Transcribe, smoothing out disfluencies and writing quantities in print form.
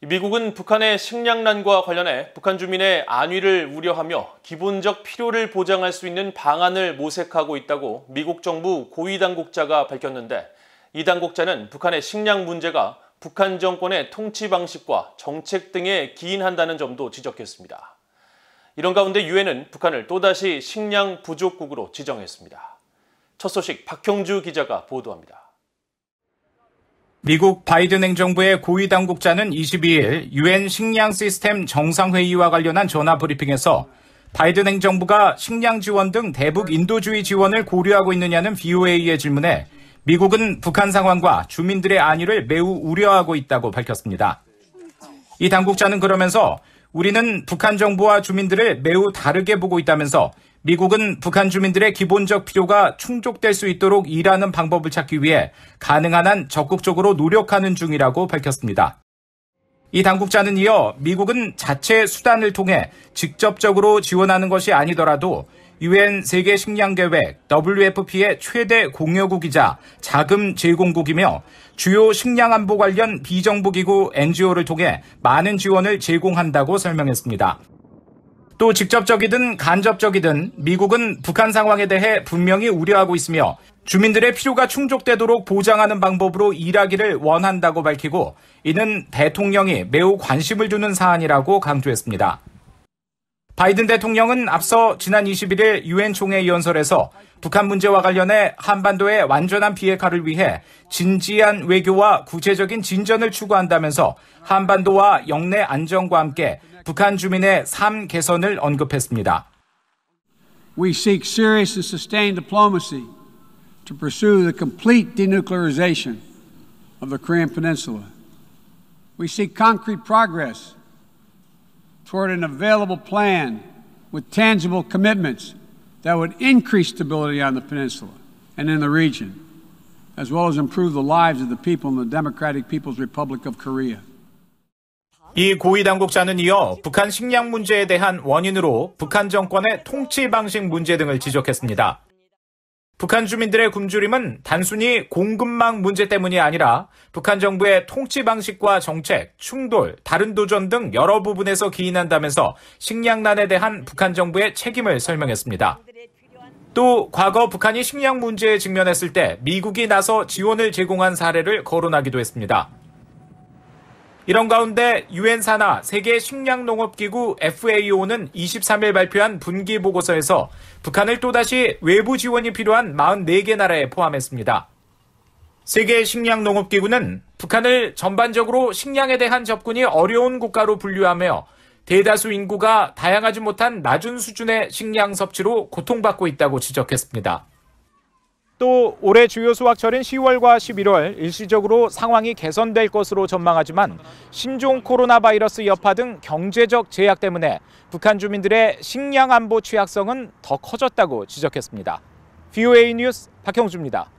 미국은 북한의 식량난과 관련해 북한 주민의 안위를 우려하며 기본적 필요를 보장할 수 있는 방안을 모색하고 있다고 미국 정부 고위 당국자가 밝혔는데, 이 당국자는 북한의 식량 문제가 북한 정권의 통치 방식과 정책 등에 기인한다는 점도 지적했습니다. 이런 가운데 유엔은 북한을 또다시 식량 부족국으로 지정했습니다. 첫 소식 박형주 기자가 보도합니다. 미국 바이든 행정부의 고위 당국자는 22일 유엔 식량 시스템 정상회의와 관련한 전화 브리핑에서 바이든 행정부가 식량 지원 등 대북 인도주의 지원을 고려하고 있느냐는 VOA의 질문에 미국은 북한 상황과 주민들의 안위를 매우 우려하고 있다고 밝혔습니다. 이 당국자는 그러면서 우리는 북한 정부와 주민들을 매우 다르게 보고 있다면서 미국은 북한 주민들의 기본적 필요가 충족될 수 있도록 일하는 방법을 찾기 위해 가능한 한 적극적으로 노력하는 중이라고 밝혔습니다. 이 당국자는 이어 미국은 자체 수단을 통해 직접적으로 지원하는 것이 아니더라도 유엔 세계 식량 계획 WFP의 최대 공여국이자 자금 제공국이며 주요 식량 안보 관련 비정부 기구 NGO를 통해 많은 지원을 제공한다고 설명했습니다. 또 직접적이든 간접적이든 미국은 북한 상황에 대해 분명히 우려하고 있으며 주민들의 필요가 충족되도록 보장하는 방법으로 일하기를 원한다고 밝히고, 이는 대통령이 매우 관심을 두는 사안이라고 강조했습니다. 바이든 대통령은 앞서 지난 21일 유엔 총회 연설에서 북한 문제와 관련해 한반도의 완전한 비핵화를 위해 진지한 외교와 구체적인 진전을 추구한다면서 한반도와 영내 안정과 함께 북한 주민의 삶 개선을 언급했습니다. We seek serious and sustained diplomacy to pursue the complete denuclearization of the Korean Peninsula. We seek concrete progress toward an available plan with tangible commitments that would increase stability on the peninsula and in the region, as well as improve the lives of the people in the Democratic People's Republic of Korea. 이 고위 당국자는 이어 북한 식량 문제에 대한 원인으로 북한 정권의 통치 방식 문제 등을 지적했습니다. 북한 주민들의 굶주림은 단순히 공급망 문제 때문이 아니라 북한 정부의 통치 방식과 정책, 충돌, 다른 도전 등 여러 부분에서 기인한다면서 식량난에 대한 북한 정부의 책임을 설명했습니다. 또 과거 북한이 식량 문제에 직면했을 때 미국이 나서 지원을 제공한 사례를 거론하기도 했습니다. 이런 가운데 유엔 산하 세계 식량농업기구 FAO는 23일 발표한 분기 보고서에서 북한을 또다시 외부 지원이 필요한 44개 나라에 포함했습니다. 세계 식량농업기구는 북한을 전반적으로 식량에 대한 접근이 어려운 국가로 분류하며 대다수 인구가 다양하지 못한 낮은 수준의 식량 섭취로 고통받고 있다고 지적했습니다. 또 올해 주요 수확철인 10월과 11월 일시적으로 상황이 개선될 것으로 전망하지만 신종 코로나 바이러스 여파 등 경제적 제약 때문에 북한 주민들의 식량 안보 취약성은 더 커졌다고 지적했습니다. VOA 뉴스 박형주입니다.